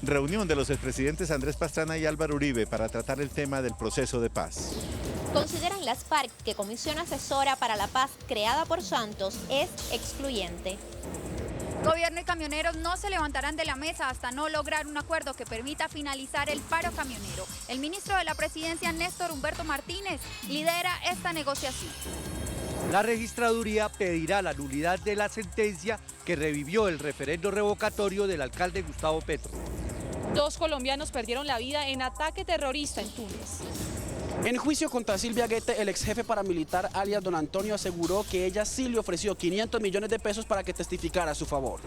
Reunión de los expresidentes Andrés Pastrana y Álvaro Uribe para tratar el tema del proceso de paz. Consideran las FARC que Comisión Asesora para la Paz creada por Santos es excluyente. Gobierno y camioneros no se levantarán de la mesa hasta no lograr un acuerdo que permita finalizar el paro camionero. El ministro de la Presidencia, Néstor Humberto Martínez, lidera esta negociación. La registraduría pedirá la nulidad de la sentencia que revivió el referendo revocatorio del alcalde Gustavo Petro. 2 colombianos perdieron la vida en ataque terrorista en Túnez. En juicio contra Silvia Guete, el ex jefe paramilitar alias Don Antonio aseguró que ella sí le ofreció 500 millones de pesos para que testificara a su favor.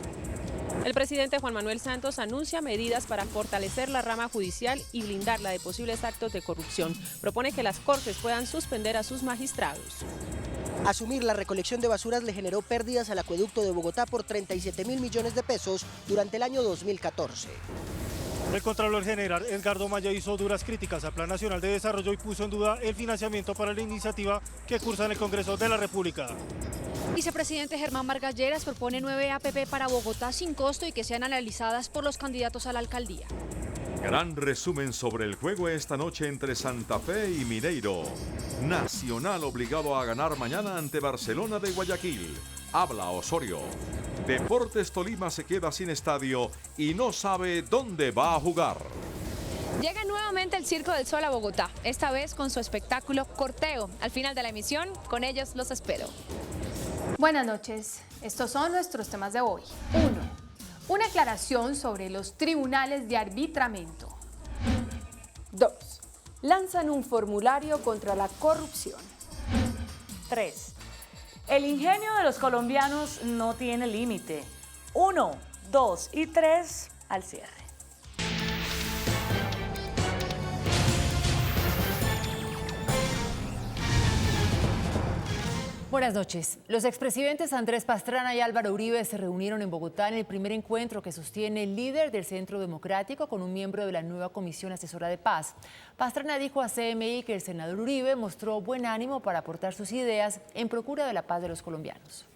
El presidente Juan Manuel Santos anuncia medidas para fortalecer la rama judicial y blindarla de posibles actos de corrupción. Propone que las cortes puedan suspender a sus magistrados. Asumir la recolección de basuras le generó pérdidas al acueducto de Bogotá por 37.000 millones de pesos durante el año 2014. El Contralor General Edgardo Maya hizo duras críticas al Plan Nacional de Desarrollo y puso en duda el financiamiento para la iniciativa que cursa en el Congreso de la República. Vicepresidente Germán Vargas Lleras propone 9 APP para Bogotá sin costo y que sean analizadas por los candidatos a la alcaldía. Gran resumen sobre el juego esta noche entre Santa Fe y Mineiro. Nacional obligado a ganar mañana ante Barcelona de Guayaquil. Habla Osorio. Deportes Tolima se queda sin estadio y no sabe dónde va a jugar. Llega nuevamente el Circo del Sol a Bogotá, esta vez con su espectáculo Corteo. Al final de la emisión, con ellos los espero. Buenas noches, estos son nuestros temas de hoy. 1. Una aclaración sobre los tribunales de arbitramiento. 2. Lanzan un formulario contra la corrupción. 3. El ingenio de los colombianos no tiene límite. 1, 2 y 3 al cierre. Buenas noches. Los expresidentes Andrés Pastrana y Álvaro Uribe se reunieron en Bogotá en el primer encuentro que sostiene el líder del Centro Democrático con un miembro de la nueva Comisión Asesora de Paz. Pastrana dijo a CMI que el senador Uribe mostró buen ánimo para aportar sus ideas en procura de la paz de los colombianos.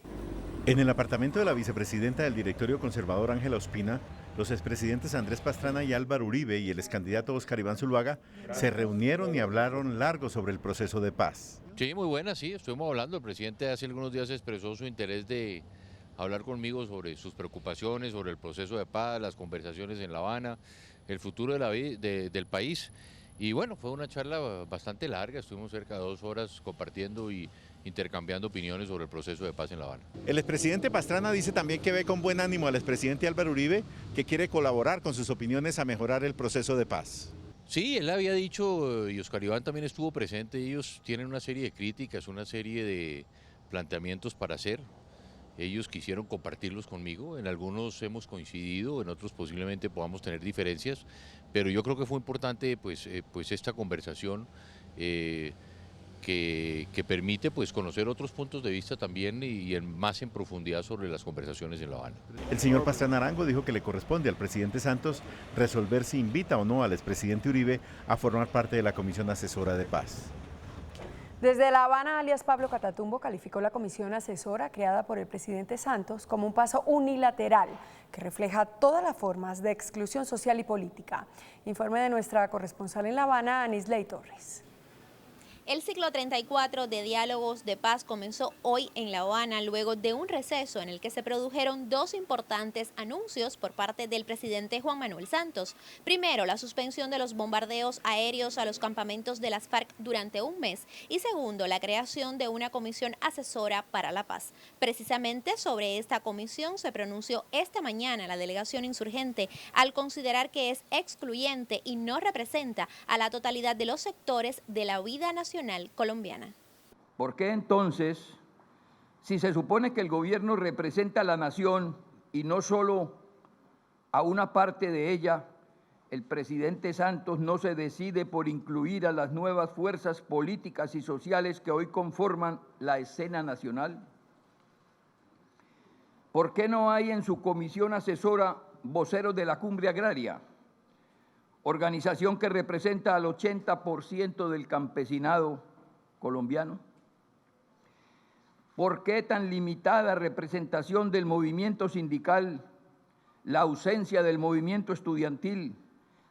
En el apartamento de la vicepresidenta del directorio conservador Ángela Ospina, los expresidentes Andrés Pastrana y Álvaro Uribe y el excandidato Óscar Iván Zuluaga se reunieron y hablaron largo sobre el proceso de paz. Sí, muy buena, sí, estuvimos hablando. El presidente hace algunos días expresó su interés de hablar conmigo sobre sus preocupaciones, sobre el proceso de paz, las conversaciones en La Habana, el futuro del país. Y bueno, fue una charla bastante larga, estuvimos cerca de 2 horas compartiendo y intercambiando opiniones sobre el proceso de paz en La Habana. El expresidente Pastrana dice también que ve con buen ánimo al expresidente Álvaro Uribe, que quiere colaborar con sus opiniones a mejorar el proceso de paz. Sí, él había dicho, y Óscar Iván también estuvo presente, ellos tienen una serie de críticas, una serie de planteamientos para hacer. Ellos quisieron compartirlos conmigo, en algunos hemos coincidido, en otros posiblemente podamos tener diferencias, pero yo creo que fue importante pues esta conversación que permite pues conocer otros puntos de vista también y más en profundidad sobre las conversaciones en La Habana. El señor Pastrana Arango dijo que le corresponde al presidente Santos resolver si invita o no al expresidente Uribe a formar parte de la Comisión Asesora de Paz. Desde La Habana, alias Pablo Catatumbo calificó la comisión asesora creada por el presidente Santos como un paso unilateral que refleja todas las formas de exclusión social y política. Informe de nuestra corresponsal en La Habana, Anisley Torres. El ciclo 34 de diálogos de paz comenzó hoy en La Habana luego de un receso en el que se produjeron 2 importantes anuncios por parte del presidente Juan Manuel Santos. Primero, la suspensión de los bombardeos aéreos a los campamentos de las FARC durante un mes y segundo, la creación de una comisión asesora para la paz. Precisamente sobre esta comisión se pronunció esta mañana la delegación insurgente al considerar que es excluyente y no representa a la totalidad de los sectores de la vida nacional colombiana. ¿Por qué entonces, si se supone que el gobierno representa a la nación y no solo a una parte de ella, el presidente Santos no se decide por incluir a las nuevas fuerzas políticas y sociales que hoy conforman la escena nacional? ¿Por qué no hay en su comisión asesora voceros de la Cumbre Agraria, organización que representa al 80% del campesinado colombiano? ¿Por qué tan limitada representación del movimiento sindical, la ausencia del movimiento estudiantil,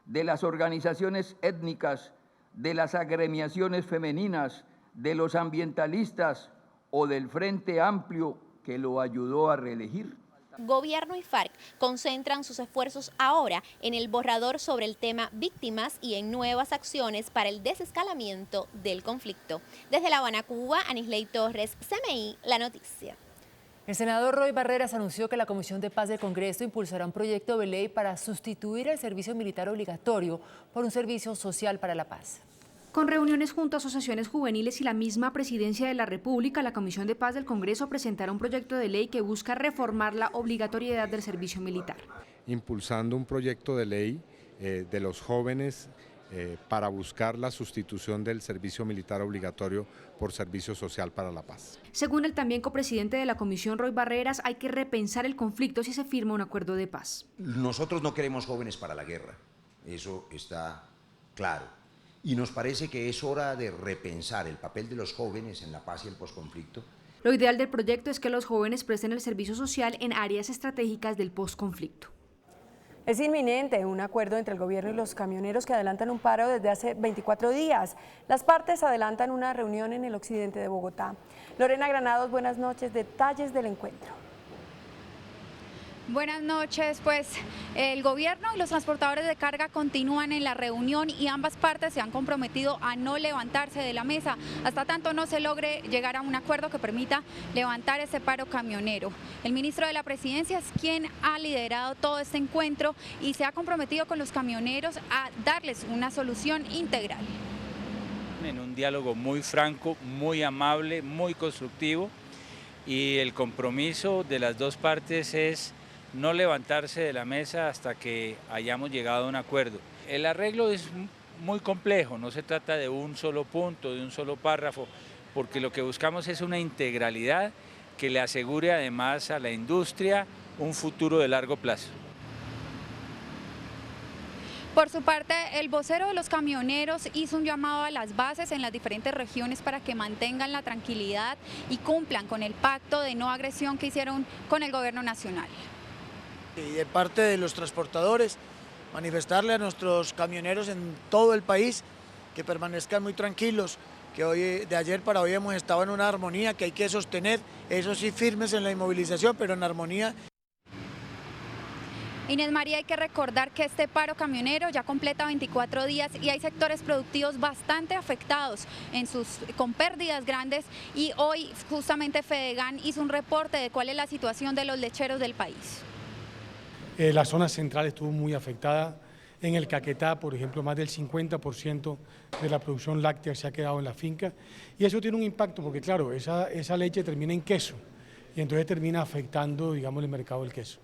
de las organizaciones étnicas, de las agremiaciones femeninas, de los ambientalistas o del Frente Amplio que lo ayudó a reelegir. Gobierno y FARC concentran sus esfuerzos ahora en el borrador sobre el tema víctimas y en nuevas acciones para el desescalamiento del conflicto. Desde La Habana, Cuba, Anisley Torres, CMI, La Noticia. El senador Roy Barreras anunció que la Comisión de Paz del Congreso impulsará un proyecto de ley para sustituir el servicio militar obligatorio por un servicio social para la paz. Con reuniones junto a asociaciones juveniles y la misma Presidencia de la República, la Comisión de Paz del Congreso presentará un proyecto de ley que busca reformar la obligatoriedad del servicio militar. Impulsando un proyecto de ley de los jóvenes para buscar la sustitución del servicio militar obligatorio por servicio social para la paz. Según el también copresidente de la Comisión, Roy Barreras, hay que repensar el conflicto si se firma un acuerdo de paz. Nosotros no queremos jóvenes para la guerra, eso está claro. Y nos parece que es hora de repensar el papel de los jóvenes en la paz y el posconflicto. Lo ideal del proyecto es que los jóvenes presten el servicio social en áreas estratégicas del posconflicto. Es inminente un acuerdo entre el gobierno y los camioneros que adelantan un paro desde hace 24 días. Las partes adelantan una reunión en el occidente de Bogotá. Lorena Granados, buenas noches. Detalles del encuentro. Buenas noches, pues el gobierno y los transportadores de carga continúan en la reunión y ambas partes se han comprometido a no levantarse de la mesa hasta tanto no se logre llegar a un acuerdo que permita levantar ese paro camionero. El ministro de la Presidencia es quien ha liderado todo este encuentro y se ha comprometido con los camioneros a darles una solución integral. En un diálogo muy franco, muy amable, muy constructivo, y el compromiso de las dos partes es no levantarse de la mesa hasta que hayamos llegado a un acuerdo. El arreglo es muy complejo, no se trata de un solo punto, de un solo párrafo, porque lo que buscamos es una integralidad que le asegure además a la industria un futuro de largo plazo. Por su parte, el vocero de los camioneros hizo un llamado a las bases en las diferentes regiones para que mantengan la tranquilidad y cumplan con el pacto de no agresión que hicieron con el gobierno nacional. Y de parte de los transportadores, manifestarle a nuestros camioneros en todo el país que permanezcan muy tranquilos, que de ayer para hoy hemos estado en una armonía que hay que sostener, eso sí, firmes en la inmovilización, pero en armonía. Inés María, hay que recordar que este paro camionero ya completa 24 días y hay sectores productivos bastante afectados con pérdidas grandes, y hoy justamente Fedegan hizo un reporte de cuál es la situación de los lecheros del país. La zona central estuvo muy afectada. En el Caquetá, por ejemplo, más del 50% de la producción láctea se ha quedado en la finca, y eso tiene un impacto porque, claro, esa leche termina en queso y entonces termina afectando, digamos, el mercado del queso.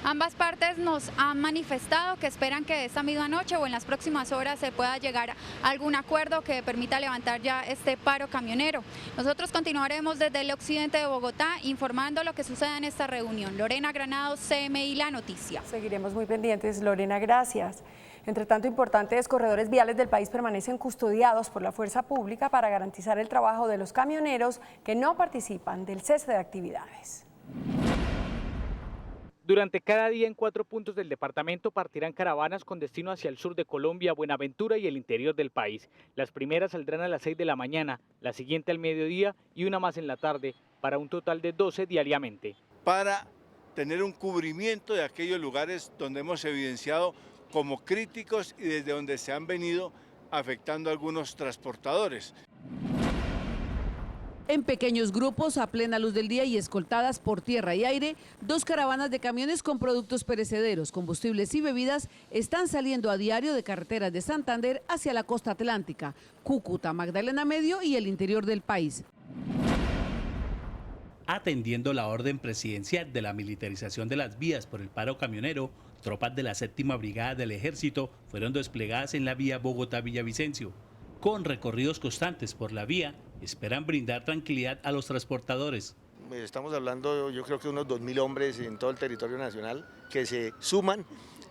Ambas partes nos han manifestado que esperan que esta misma noche o en las próximas horas se pueda llegar a algún acuerdo que permita levantar ya este paro camionero. Nosotros continuaremos desde el occidente de Bogotá informando lo que suceda en esta reunión. Lorena Granados, CMI, La Noticia. Seguiremos muy pendientes, Lorena, gracias. Entre tanto, importantes corredores viales del país permanecen custodiados por la fuerza pública para garantizar el trabajo de los camioneros que no participan del cese de actividades. Durante cada día en 4 puntos del departamento partirán caravanas con destino hacia el sur de Colombia, Buenaventura y el interior del país. Las primeras saldrán a las 6 de la mañana, la siguiente al mediodía y una más en la tarde, para un total de 12 diariamente. Para tener un cubrimiento de aquellos lugares donde hemos evidenciado como críticos y desde donde se han venido afectando a algunos transportadores. En pequeños grupos, a plena luz del día y escoltadas por tierra y aire, 2 caravanas de camiones con productos perecederos, combustibles y bebidas están saliendo a diario de carreteras de Santander hacia la costa atlántica, Cúcuta, Magdalena Medio y el interior del país. Atendiendo la orden presidencial de la militarización de las vías por el paro camionero, tropas de la 7ª Brigada del Ejército fueron desplegadas en la vía Bogotá-Villavicencio. Con recorridos constantes por la vía, esperan brindar tranquilidad a los transportadores. Estamos hablando, yo creo que unos 2.000 hombres en todo el territorio nacional que se suman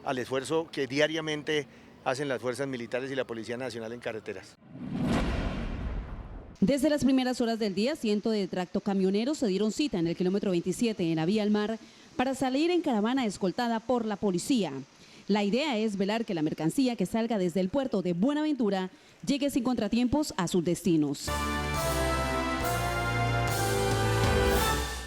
al esfuerzo que diariamente hacen las fuerzas militares y la Policía Nacional en carreteras. Desde las primeras horas del día, cientos de tractocamioneros se dieron cita en el kilómetro 27 en la vía al mar para salir en caravana escoltada por la policía. La idea es velar que la mercancía que salga desde el puerto de Buenaventura llegue sin contratiempos a sus destinos.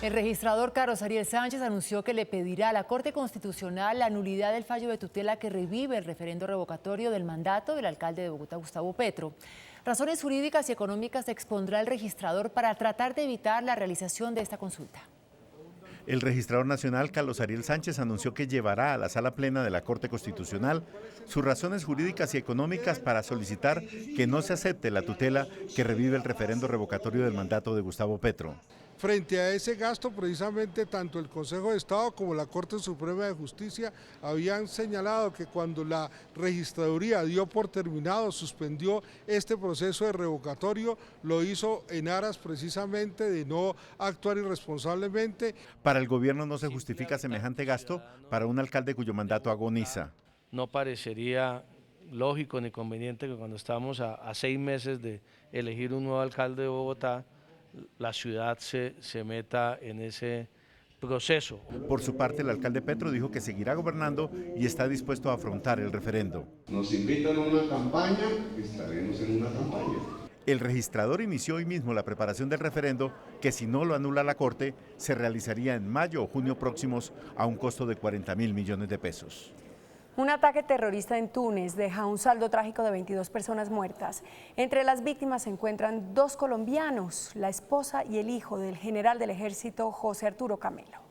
El registrador Carlos Ariel Sánchez anunció que le pedirá a la Corte Constitucional la nulidad del fallo de tutela que revive el referendo revocatorio del mandato del alcalde de Bogotá, Gustavo Petro. Razones jurídicas y económicas expondrá el registrador para tratar de evitar la realización de esta consulta. El registrador nacional Carlos Ariel Sánchez anunció que llevará a la Sala Plena de la Corte Constitucional sus razones jurídicas y económicas para solicitar que no se acepte la tutela que revive el referendo revocatorio del mandato de Gustavo Petro. Frente a ese gasto, precisamente tanto el Consejo de Estado como la Corte Suprema de Justicia habían señalado que cuando la registraduría dio por terminado, suspendió este proceso de revocatorio, lo hizo en aras precisamente de no actuar irresponsablemente. Para el gobierno no se justifica semejante gasto para un alcalde cuyo mandato agoniza. No parecería lógico ni conveniente que cuando estamos a 6 meses de elegir un nuevo alcalde de Bogotá, la ciudad se meta en ese proceso. Por su parte, el alcalde Petro dijo que seguirá gobernando y está dispuesto a afrontar el referendo. Nos invitan a una campaña, estaremos en una campaña. El registrador inició hoy mismo la preparación del referendo que, si no lo anula la Corte, se realizaría en mayo o junio próximos a un costo de 40.000 millones de pesos. Un ataque terrorista en Túnez deja un saldo trágico de 22 personas muertas. Entre las víctimas se encuentran 2 colombianos, la esposa y el hijo del general del ejército José Arturo Camelo.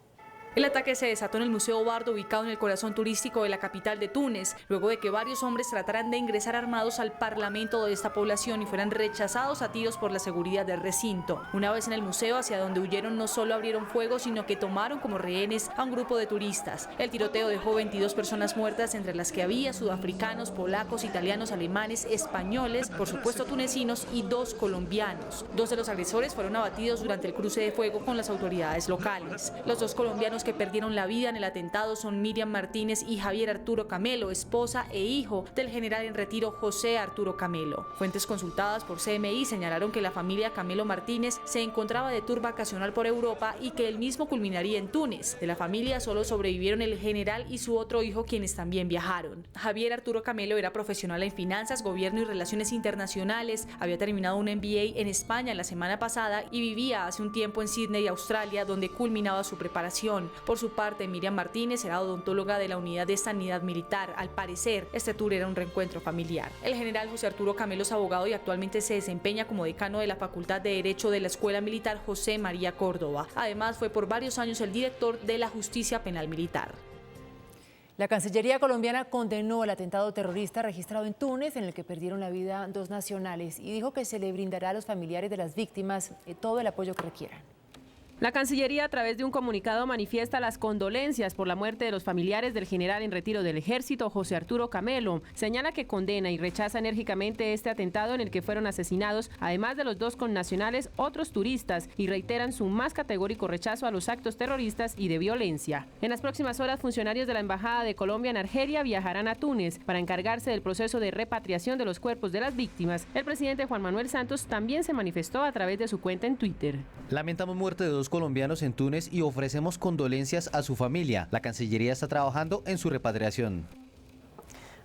El ataque se desató en el Museo Bardo, ubicado en el corazón turístico de la capital de Túnez, luego de que varios hombres trataran de ingresar armados al parlamento de esta población y fueran rechazados a tiros por la seguridad del recinto. Una vez en el museo, hacia donde huyeron, no solo abrieron fuego, sino que tomaron como rehenes a un grupo de turistas. El tiroteo dejó 22 personas muertas, entre las que había sudafricanos, polacos, italianos, alemanes, españoles, por supuesto tunecinos, y 2 colombianos. 2 de los agresores fueron abatidos durante el cruce de fuego con las autoridades locales. Los 2 colombianos que perdieron la vida en el atentado son Miriam Martínez y Javier Arturo Camelo, esposa e hijo del general en retiro José Arturo Camelo. Fuentes consultadas por CMI señalaron que la familia Camelo Martínez se encontraba de tour vacacional por Europa y que el mismo culminaría en Túnez. De la familia solo sobrevivieron el general y su otro hijo, quienes también viajaron. Javier Arturo Camelo era profesional en finanzas, gobierno y relaciones internacionales, había terminado un MBA en España la semana pasada y vivía hace un tiempo en Sydney, Australia, donde culminaba su preparación. Por su parte, Miriam Martínez era odontóloga de la Unidad de Sanidad Militar. Al parecer, este tour era un reencuentro familiar. El general José Arturo Camelo es abogado y actualmente se desempeña como decano de la Facultad de Derecho de la Escuela Militar José María Córdoba. Además, fue por varios años el director de la Justicia Penal Militar. La Cancillería colombiana condenó el atentado terrorista registrado en Túnez, en el que perdieron la vida 2 nacionales, y dijo que se le brindará a los familiares de las víctimas todo el apoyo que requieran. La Cancillería, a través de un comunicado, manifiesta las condolencias por la muerte de los familiares del general en retiro del ejército, José Arturo Camelo. Señala que condena y rechaza enérgicamente este atentado en el que fueron asesinados, además de los 2 connacionales, otros turistas, y reiteran su más categórico rechazo a los actos terroristas y de violencia. En las próximas horas, funcionarios de la Embajada de Colombia en Argelia viajarán a Túnez para encargarse del proceso de repatriación de los cuerpos de las víctimas. El presidente Juan Manuel Santos también se manifestó a través de su cuenta en Twitter. Lamentamos muerte de 2 colombianos en Túnez y ofrecemos condolencias a su familia. La Cancillería está trabajando en su repatriación.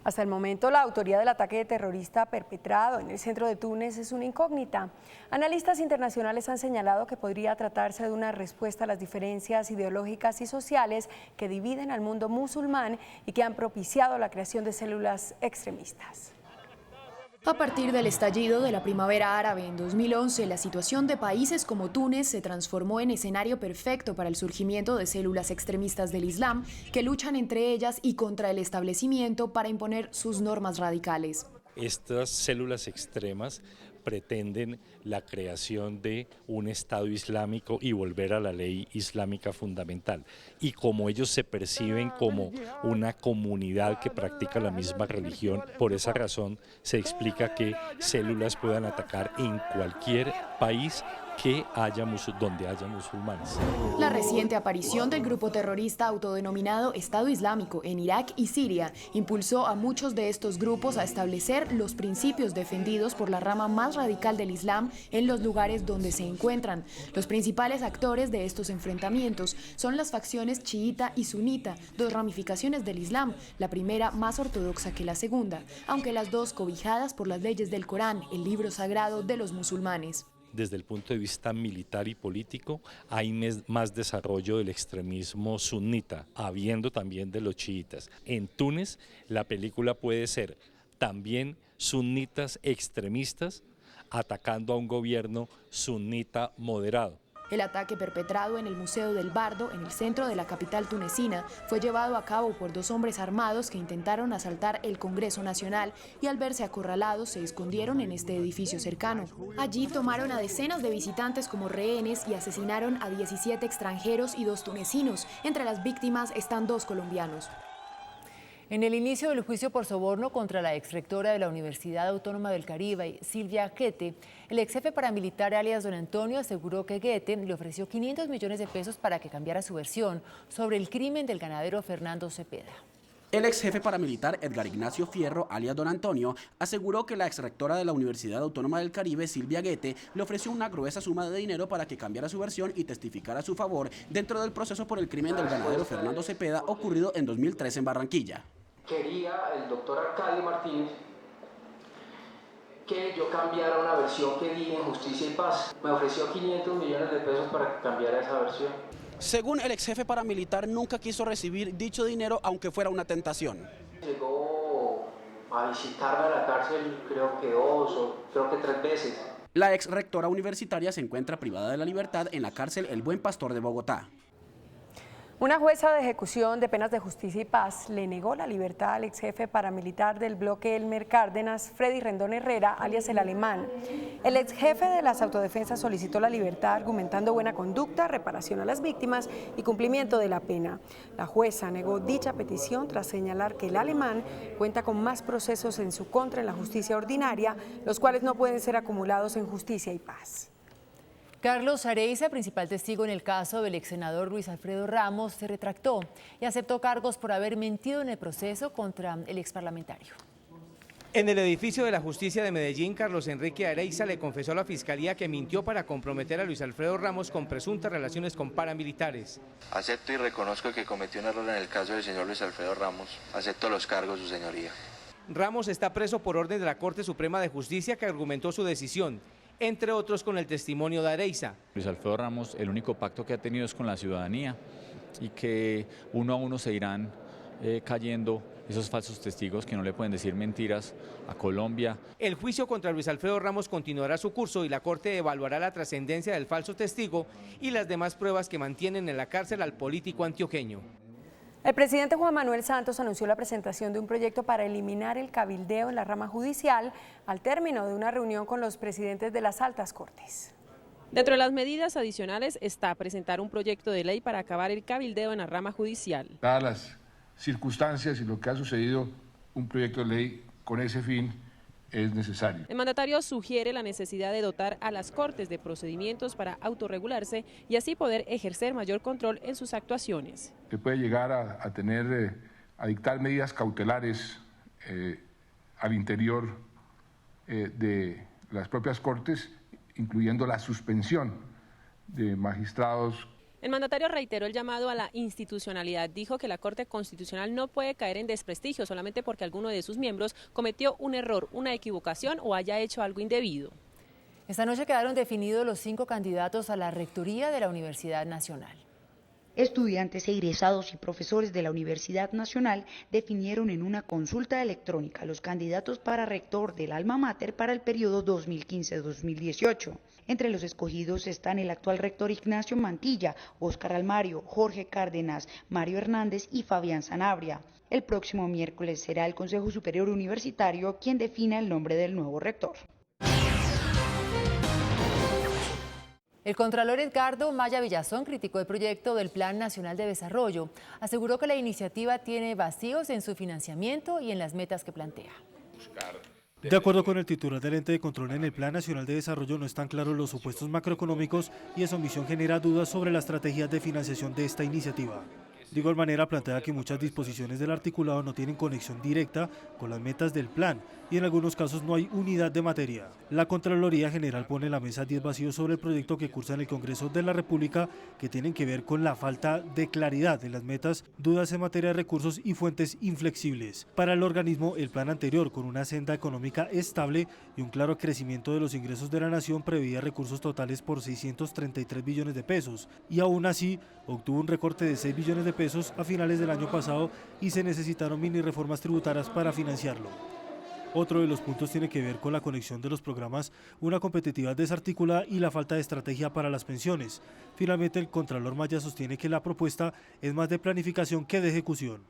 Hasta el momento, la autoría del ataque terrorista perpetrado en el centro de Túnez es una incógnita. Analistas internacionales han señalado que podría tratarse de una respuesta a las diferencias ideológicas y sociales que dividen al mundo musulmán y que han propiciado la creación de células extremistas. A partir del estallido de la primavera árabe en 2011, la situación de países como Túnez se transformó en escenario perfecto para el surgimiento de células extremistas del Islam que luchan entre ellas y contra el establecimiento para imponer sus normas radicales. Estas células extremas pretenden la creación de un Estado islámico y volver a la ley islámica fundamental. Y como ellos se perciben como una comunidad que practica la misma religión, por esa razón se explica que células puedan atacar en cualquier país donde haya musulmanes. La reciente aparición del grupo terrorista autodenominado Estado Islámico en Irak y Siria impulsó a muchos de estos grupos a establecer los principios defendidos por la rama más radical del Islam en los lugares donde se encuentran. Los principales actores de estos enfrentamientos son las facciones chiita y sunita, dos ramificaciones del Islam, la primera más ortodoxa que la segunda, aunque las dos cobijadas por las leyes del Corán, el libro sagrado de los musulmanes. Desde el punto de vista militar y político, hay más desarrollo del extremismo sunita, habiendo también de los chiitas. En Túnez, la película puede ser también sunitas extremistas atacando a un gobierno sunita moderado. El ataque perpetrado en el Museo del Bardo, en el centro de la capital tunecina, fue llevado a cabo por dos hombres armados que intentaron asaltar el Congreso Nacional y al verse acorralados se escondieron en este edificio cercano. Allí tomaron a decenas de visitantes como rehenes y asesinaron a 17 extranjeros y 2 tunecinos. Entre las víctimas están 2 colombianos. En el inicio del juicio por soborno contra la exrectora de la Universidad Autónoma del Caribe, Silvia Guete, el ex jefe paramilitar alias Don Antonio aseguró que Guete le ofreció 500 millones de pesos para que cambiara su versión sobre el crimen del ganadero Fernando Cepeda. El ex jefe paramilitar Edgar Ignacio Fierro, alias Don Antonio, aseguró que la exrectora de la Universidad Autónoma del Caribe, Silvia Guete, le ofreció una gruesa suma de dinero para que cambiara su versión y testificara a su favor dentro del proceso por el crimen del ganadero Fernando Cepeda ocurrido en 2003 en Barranquilla. Quería el doctor Arcadio Martínez que yo cambiara una versión que di en Justicia y Paz. Me ofreció 500 millones de pesos para que cambiara esa versión. Según el ex jefe paramilitar, nunca quiso recibir dicho dinero, aunque fuera una tentación. Llegó a visitarme a la cárcel creo que 2 o creo que 3 veces. La ex rectora universitaria se encuentra privada de la libertad en la cárcel El Buen Pastor de Bogotá. Una jueza de ejecución de penas de Justicia y Paz le negó la libertad al ex jefe paramilitar del bloque Elmer Cárdenas, Freddy Rendón Herrera, alias El Alemán. El ex jefe de las autodefensas solicitó la libertad argumentando buena conducta, reparación a las víctimas y cumplimiento de la pena. La jueza negó dicha petición tras señalar que El Alemán cuenta con más procesos en su contra en la justicia ordinaria, los cuales no pueden ser acumulados en Justicia y Paz. Carlos Areiza, principal testigo en el caso del ex senador Luis Alfredo Ramos, se retractó y aceptó cargos por haber mentido en el proceso contra el ex parlamentario. En el edificio de la Justicia de Medellín, Carlos Enrique Areiza le confesó a la Fiscalía que mintió para comprometer a Luis Alfredo Ramos con presuntas relaciones con paramilitares. Acepto y reconozco que cometí un error en el caso del señor Luis Alfredo Ramos. Acepto los cargos, su señoría. Ramos está preso por orden de la Corte Suprema de Justicia, que argumentó su decisión, entre otros con el testimonio de Areiza. Luis Alfredo Ramos, el único pacto que ha tenido es con la ciudadanía y que uno a uno se irán cayendo esos falsos testigos que no le pueden decir mentiras a Colombia. El juicio contra Luis Alfredo Ramos continuará su curso y la Corte evaluará la trascendencia del falso testigo y las demás pruebas que mantienen en la cárcel al político antioqueño. El presidente Juan Manuel Santos anunció la presentación de un proyecto para eliminar el cabildeo en la rama judicial al término de una reunión con los presidentes de las altas cortes. Dentro de las medidas adicionales está presentar un proyecto de ley para acabar el cabildeo en la rama judicial. Dadas las circunstancias y lo que ha sucedido, un proyecto de ley con ese fin es necesario. El mandatario sugiere la necesidad de dotar a las cortes de procedimientos para autorregularse y así poder ejercer mayor control en sus actuaciones. Se puede llegar a dictar medidas cautelares al interior de las propias cortes, incluyendo la suspensión de magistrados. El mandatario reiteró el llamado a la institucionalidad. Dijo que la Corte Constitucional no puede caer en desprestigio solamente porque alguno de sus miembros cometió un error, una equivocación o haya hecho algo indebido. Esta noche quedaron definidos los 5 candidatos a la rectoría de la Universidad Nacional. Estudiantes, egresados y profesores de la Universidad Nacional definieron en una consulta electrónica los candidatos para rector del alma mater para el periodo 2015-2018. Entre los escogidos están el actual rector Ignacio Mantilla, Óscar Almario, Jorge Cárdenas, Mario Hernández y Fabián Sanabria. El próximo miércoles será el Consejo Superior Universitario quien defina el nombre del nuevo rector. El contralor Edgardo Maya Villazón criticó el proyecto del Plan Nacional de Desarrollo. Aseguró que la iniciativa tiene vacíos en su financiamiento y en las metas que plantea. Buscar De acuerdo con el titular del ente de control, en el Plan Nacional de Desarrollo no están claros los supuestos macroeconómicos y esa omisión genera dudas sobre las estrategias de financiación de esta iniciativa. De igual manera, plantea que muchas disposiciones del articulado no tienen conexión directa con las metas del plan y en algunos casos no hay unidad de materia. La Contraloría General pone en la mesa 10 vacíos sobre el proyecto que cursa en el Congreso de la República que tienen que ver con la falta de claridad en las metas, dudas en materia de recursos y fuentes inflexibles. Para el organismo, el plan anterior, con una senda económica estable y un claro crecimiento de los ingresos de la nación, preveía recursos totales por 633 billones de pesos y aún así obtuvo un recorte de 6 billones de pesos a finales del año pasado y se necesitaron mini reformas tributarias para financiarlo. Otro de los puntos tiene que ver con la conexión de los programas, una competitividad desarticulada y la falta de estrategia para las pensiones. Finalmente, el Contralor Maya sostiene que la propuesta es más de planificación que de ejecución.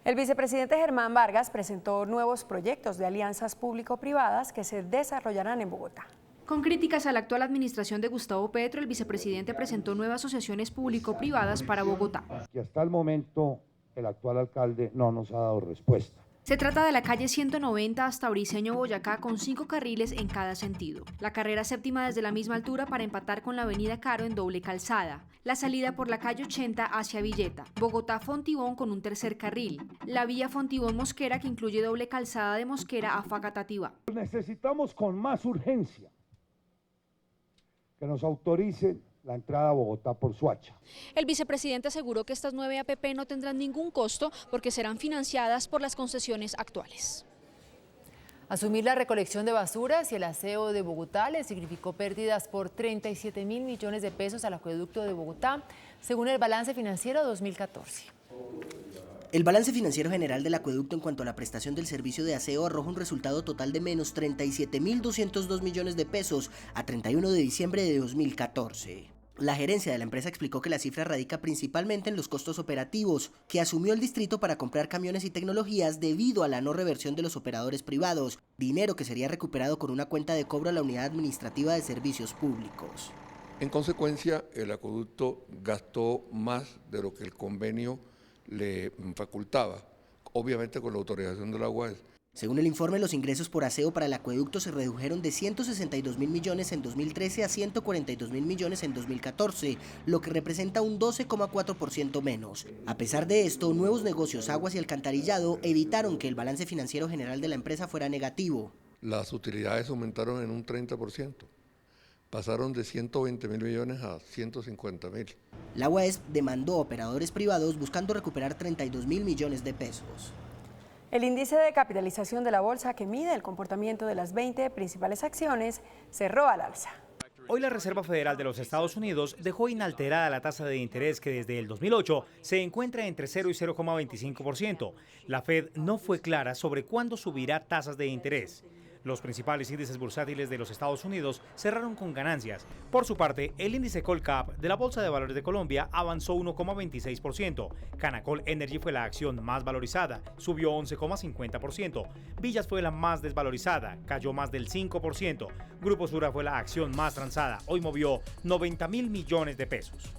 El vicepresidente Germán Vargas presentó nuevos proyectos de alianzas público-privadas que se desarrollarán en Bogotá. Con críticas a la actual administración de Gustavo Petro, el vicepresidente presentó nuevas asociaciones público-privadas para Bogotá. Y hasta el momento el actual alcalde no nos ha dado respuesta. Se trata de la calle 190 hasta Briceño, Boyacá, con 5 carriles en cada sentido. La carrera séptima desde la misma altura para empatar con la avenida Caro en doble calzada. La salida por la calle 80 hacia Villeta. Bogotá-Fontibón con un tercer carril. La vía Fontibón-Mosquera que incluye doble calzada de Mosquera a Facatativá. Necesitamos con más urgencia que nos autoricen la entrada a Bogotá por Soacha. El vicepresidente aseguró que estas 9 APP no tendrán ningún costo porque serán financiadas por las concesiones actuales. Asumir la recolección de basuras y el aseo de Bogotá le significó pérdidas por 37.000 millones de pesos al acueducto de Bogotá, según el balance financiero 2014. El balance financiero general del acueducto en cuanto a la prestación del servicio de aseo arroja un resultado total de menos 37.202 millones de pesos a 31 de diciembre de 2014. La gerencia de la empresa explicó que la cifra radica principalmente en los costos operativos que asumió el distrito para comprar camiones y tecnologías debido a la no reversión de los operadores privados, dinero que sería recuperado con una cuenta de cobro a la Unidad Administrativa de Servicios Públicos. En consecuencia, el acueducto gastó más de lo que el convenio le facultaba, obviamente con la autorización de la UAS. Según el informe, los ingresos por aseo para el acueducto se redujeron de 162.000 millones en 2013 a 142.000 millones en 2014, lo que representa un 12,4% menos. A pesar de esto, nuevos negocios, aguas y alcantarillado evitaron que el balance financiero general de la empresa fuera negativo. Las utilidades aumentaron en un 30%. Pasaron de 120.000 millones a 150.000. La UAS demandó a operadores privados buscando recuperar 32.000 millones de pesos. El índice de capitalización de la bolsa que mide el comportamiento de las 20 principales acciones cerró al alza. Hoy la Reserva Federal de los Estados Unidos dejó inalterada la tasa de interés que desde el 2008 se encuentra entre 0 y 0,25%. La Fed no fue clara sobre cuándo subirá tasas de interés. Los principales índices bursátiles de los Estados Unidos cerraron con ganancias. Por su parte, el índice Colcap de la Bolsa de Valores de Colombia avanzó 1,26%. Canacol Energy fue la acción más valorizada, subió 11,50%. Villas fue la más desvalorizada, cayó más del 5%. Grupo Sura fue la acción más transada, hoy movió 90.000 millones de pesos.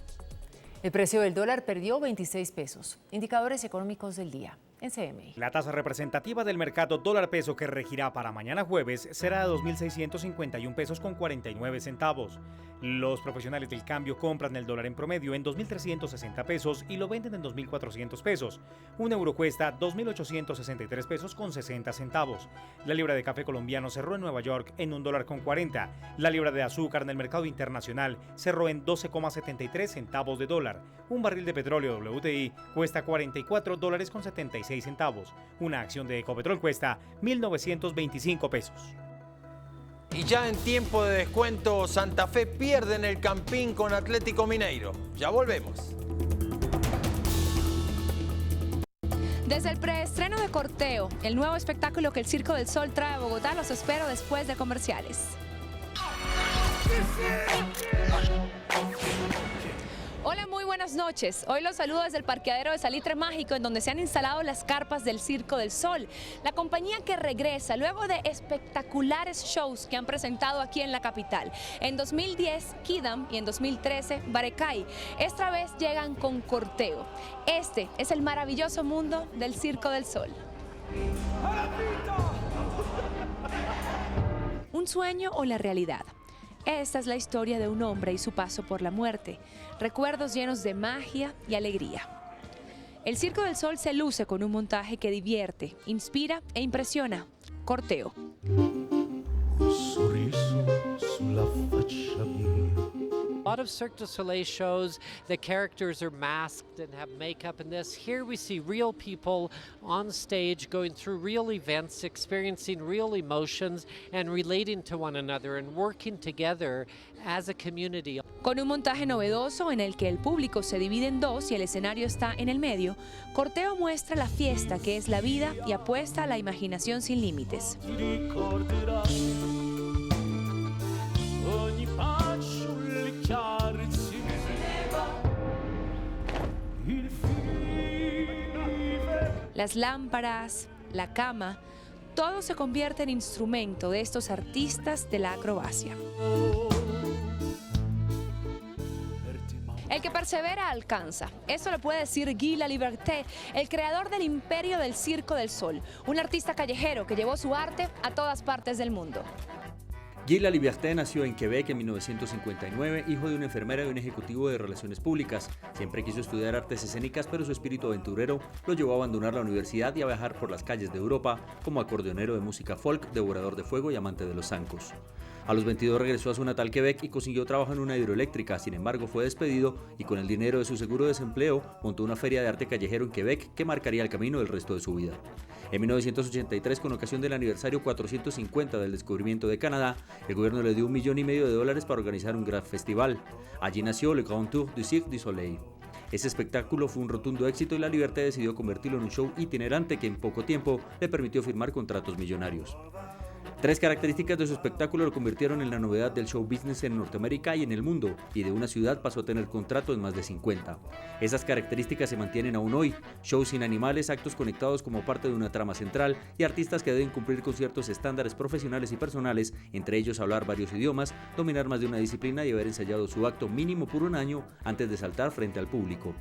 El precio del dólar perdió 26 pesos. Indicadores económicos del día en CMI. La tasa representativa del mercado dólar-peso que regirá para mañana jueves será de 2.651 pesos con 49 centavos. Los profesionales del cambio compran el dólar en promedio en 2.360 pesos y lo venden en 2.400 pesos. Un euro cuesta 2.863 pesos con 60 centavos. La libra de café colombiano cerró en Nueva York en $1,40. La libra de azúcar en el mercado internacional cerró en 12,73 centavos de dólar. Un barril de petróleo WTI cuesta $44,76 centavos. Una acción de Ecopetrol cuesta 1.925 pesos. Y ya en tiempo de descuento, Santa Fe pierde en el Campín con Atlético Mineiro. Ya volvemos. Desde el preestreno de Corteo, el nuevo espectáculo que el Circo del Sol trae a Bogotá, los espero después de comerciales. Hola, muy buenas noches. Hoy los saludo desde el parqueadero de Salitre Mágico, en donde se han instalado las carpas del Circo del Sol. La compañía que regresa luego de espectaculares shows que han presentado aquí en la capital. En 2010, Kidam y en 2013, Barecay. Esta vez llegan con Corteo. Este es el maravilloso mundo del Circo del Sol. un sueño o la realidad? Esta es la historia de un hombre y su paso por la muerte, recuerdos llenos de magia y alegría. El Circo del Sol se luce con un montaje que divierte, inspira e impresiona. Corteo. A lot of Cirque du Soleil shows, the characters are masked and have makeup. In this, here we see real people on stage going through real events, experiencing real emotions and relating to one another and working together as a community. Con un montaje novedoso en el que el público se divide en dos y el escenario está en el medio, Corteo muestra la fiesta que es la vida y apuesta a la imaginación sin límites. Las lámparas, la cama, todo se convierte en instrumento de estos artistas de la acrobacia. El que persevera alcanza. Eso lo puede decir Guy Laliberté, el creador del imperio del Circo del Sol, un artista callejero que llevó su arte a todas partes del mundo. Guy Laliberté nació en Quebec en 1959, hijo de una enfermera y un ejecutivo de relaciones públicas. Siempre quiso estudiar artes escénicas, pero su espíritu aventurero lo llevó a abandonar la universidad y a viajar por las calles de Europa como acordeonero de música folk, devorador de fuego y amante de los zancos. A los 22 regresó a su natal Quebec y consiguió trabajo en una hidroeléctrica. Sin embargo, fue despedido y con el dinero de su seguro de desempleo montó una feria de arte callejero en Quebec que marcaría el camino del resto de su vida. En 1983, con ocasión del aniversario 450 del descubrimiento de Canadá, el gobierno le dio $1,5 millones para organizar un gran festival. Allí nació Le Grand Tour du Cirque du Soleil. Ese espectáculo fue un rotundo éxito y Laliberté decidió convertirlo en un show itinerante que en poco tiempo le permitió firmar contratos millonarios. Tres características de su espectáculo lo convirtieron en la novedad del show business en Norteamérica y en el mundo, y de una ciudad pasó a tener contratos en más de 50. Esas características se mantienen aún hoy: shows sin animales, actos conectados como parte de una trama central y artistas que deben cumplir con ciertos estándares profesionales y personales, entre ellos hablar varios idiomas, dominar más de una disciplina y haber ensayado su acto mínimo por un año antes de saltar frente al público.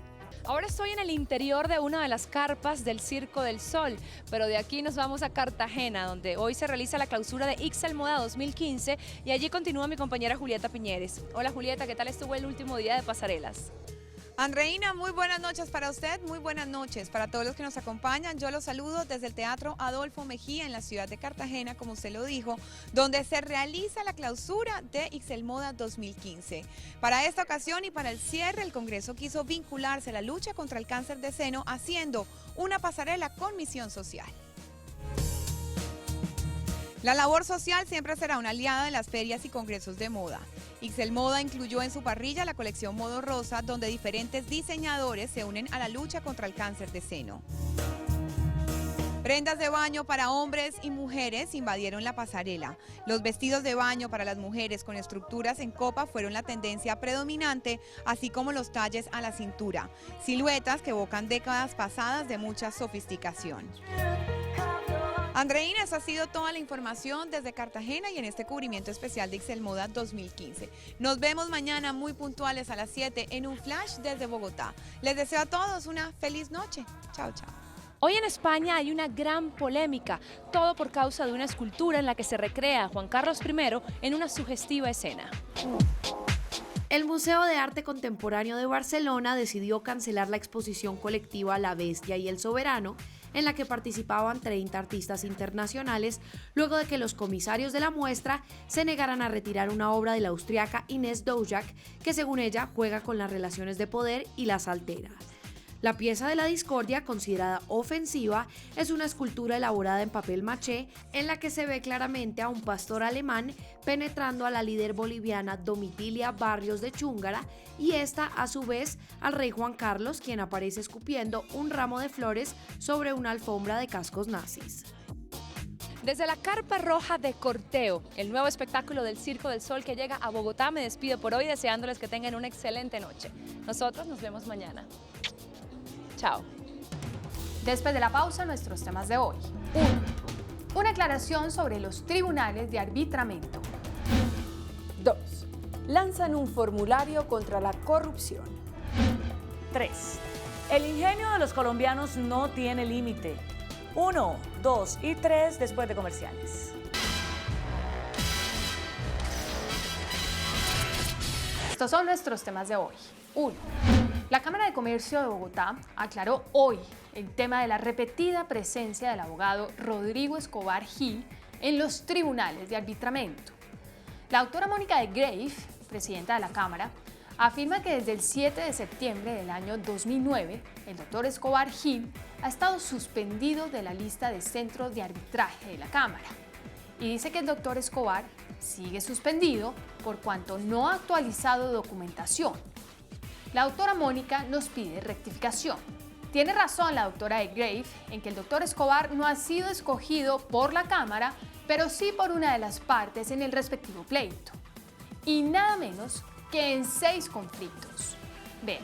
Ahora estoy en el interior de una de las carpas del Circo del Sol, pero de aquí nos vamos a Cartagena, donde hoy se realiza la clausura de Ixelmoda 2015 y allí continúa mi compañera Julieta Piñeres. Hola Julieta, ¿qué tal estuvo el último día de pasarelas? Andreina, muy buenas noches para usted, muy buenas noches para todos los que nos acompañan. Yo los saludo desde el Teatro Adolfo Mejía en la ciudad de Cartagena, como usted lo dijo, donde se realiza la clausura de Ixelmoda 2015. Para esta ocasión y para el cierre, el Congreso quiso vincularse a la lucha contra el cáncer de seno haciendo una pasarela con misión social. La labor social siempre será una aliada de las ferias y congresos de moda. Ixelmoda incluyó en su parrilla la colección Modo Rosa, donde diferentes diseñadores se unen a la lucha contra el cáncer de seno. Prendas de baño para hombres y mujeres invadieron la pasarela. Los vestidos de baño para las mujeres con estructuras en copa fueron la tendencia predominante, así como los talles a la cintura. Siluetas que evocan décadas pasadas de mucha sofisticación. Andreina, esa ha sido toda la información desde Cartagena y en este cubrimiento especial de Ixelmoda 2015. Nos vemos mañana muy puntuales a las 7 en un flash desde Bogotá. Les deseo a todos una feliz noche. Chao, chao. Hoy en España hay una gran polémica, todo por causa de una escultura en la que se recrea a Juan Carlos I en una sugestiva escena. El Museo de Arte Contemporáneo de Barcelona decidió cancelar la exposición colectiva La Bestia y el Soberano, en la que participaban 30 artistas internacionales, luego de que los comisarios de la muestra se negaran a retirar una obra de la austriaca Inés Dojak, que según ella juega con las relaciones de poder y las altera. La pieza de la discordia, considerada ofensiva, es una escultura elaborada en papel maché en la que se ve claramente a un pastor alemán penetrando a la líder boliviana Domitilia Barrios de Chúngara y esta, a su vez, al rey Juan Carlos, quien aparece escupiendo un ramo de flores sobre una alfombra de cascos nazis. Desde la Carpa Roja de Corteo, el nuevo espectáculo del Circo del Sol que llega a Bogotá, me despido por hoy deseándoles que tengan una excelente noche. Nosotros nos vemos mañana. Chao. Después de la pausa, nuestros temas de hoy. 1. Una aclaración sobre los tribunales de arbitramiento. 2. Lanzan un formulario contra la corrupción. 3. El ingenio de los colombianos no tiene límite. 1, 2 y 3 después de comerciales. Estos son nuestros temas de hoy. 1. La Cámara de Comercio de Bogotá aclaró hoy el tema de la repetida presencia del abogado Rodrigo Escobar Gil en los tribunales de arbitramiento. La doctora Mónica de Grave, presidenta de la Cámara, afirma que desde el 7 de septiembre del año 2009, el doctor Escobar Gil ha estado suspendido de la lista de centros de arbitraje de la Cámara. Y dice que el doctor Escobar sigue suspendido por cuanto no ha actualizado documentación. La doctora Mónica nos pide rectificación. Tiene razón la doctora de Grave en que el doctor Escobar no ha sido escogido por la Cámara, pero sí por una de las partes en el respectivo pleito. Y nada menos que en 6 conflictos. Vean.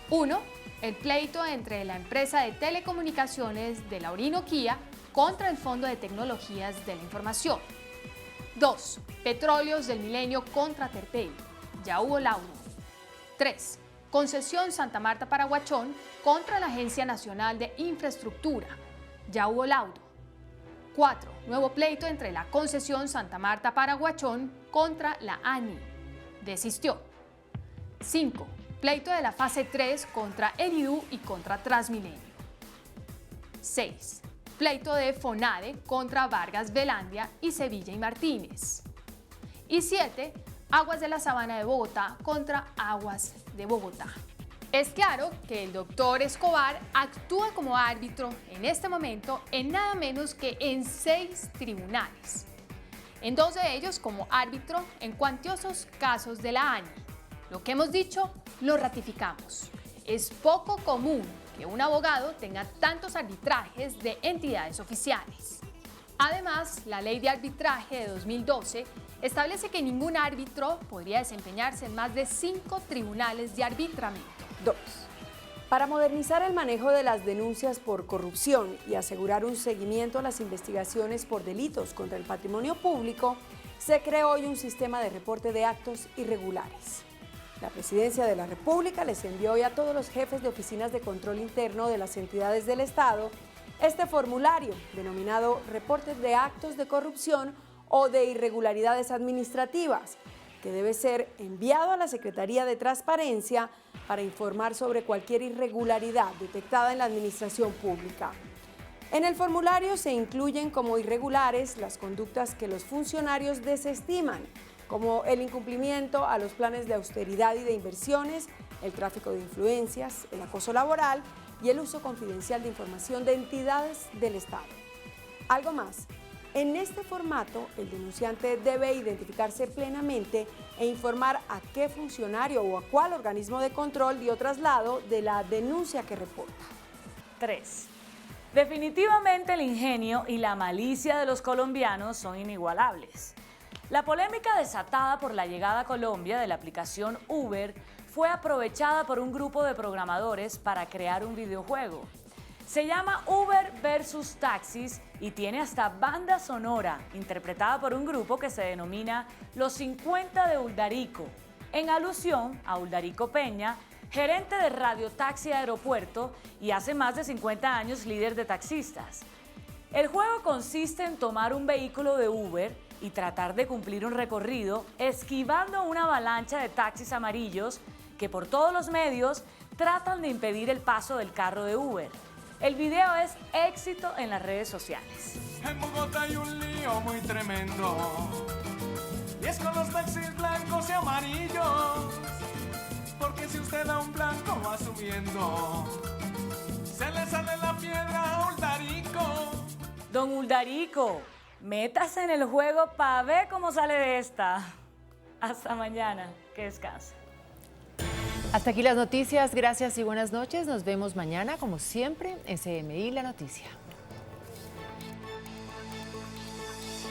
1. El pleito entre la empresa de telecomunicaciones de la Orinoquía contra el Fondo de Tecnologías de la Información. 2. Petróleos del Milenio contra Terpel. Ya hubo laudo. 3. Concesión Santa Marta Paraguachón contra la Agencia Nacional de Infraestructura. Ya hubo laudo. 4. Nuevo pleito entre la concesión Santa Marta Paraguachón contra la ANI. Desistió. 5. Pleito de la fase 3 contra Eridú y contra Transmilenio. 6. Pleito de FONADE contra Vargas Velandia y Sevilla y Martínez. Y 7. Aguas de la Sabana de Bogotá contra Aguas de Bogotá. Es claro que el doctor Escobar actúa como árbitro en este momento en nada menos que en 6 tribunales. En 2 de ellos como árbitro en cuantiosos casos de la ANI. Lo que hemos dicho, lo ratificamos. Es poco común que un abogado tenga tantos arbitrajes de entidades oficiales. Además, la Ley de Arbitraje de 2012 establece que ningún árbitro podría desempeñarse en más de 5 tribunales de arbitramiento. 2. Para modernizar el manejo de las denuncias por corrupción y asegurar un seguimiento a las investigaciones por delitos contra el patrimonio público, se creó hoy un sistema de reporte de actos irregulares. La Presidencia de la República les envió hoy a todos los jefes de oficinas de control interno de las entidades del Estado este formulario denominado Reportes de Actos de Corrupción o de Irregularidades Administrativas, que debe ser enviado a la Secretaría de Transparencia para informar sobre cualquier irregularidad detectada en la administración pública. En el formulario se incluyen como irregulares las conductas que los funcionarios desestiman, como el incumplimiento a los planes de austeridad y de inversiones, el tráfico de influencias, el acoso laboral y el uso confidencial de información de entidades del Estado. Algo más, en este formato el denunciante debe identificarse plenamente e informar a qué funcionario o a cuál organismo de control dio traslado de la denuncia que reporta. 3. Definitivamente el ingenio y la malicia de los colombianos son inigualables. La polémica desatada por la llegada a Colombia de la aplicación Uber fue aprovechada por un grupo de programadores para crear un videojuego. Se llama Uber versus Taxis y tiene hasta banda sonora, interpretada por un grupo que se denomina Los 50 de Uldarico, en alusión a Uldarico Peña, gerente de Radio Taxi Aeropuerto y hace más de 50 años líder de taxistas. El juego consiste en tomar un vehículo de Uber y tratar de cumplir un recorrido esquivando una avalancha de taxis amarillos que por todos los medios tratan de impedir el paso del carro de Uber. El video es éxito en las redes sociales. En Bogotá hay un lío muy tremendo, y es con los taxis blancos y amarillos, porque si usted da un blanco va subiendo, se le sale la piedra a Uldarico. Don Uldarico, métase en el juego para ver cómo sale de esta. Hasta mañana, que descanse. Hasta aquí las noticias, gracias y buenas noches. Nos vemos mañana, como siempre, en CMI La Noticia.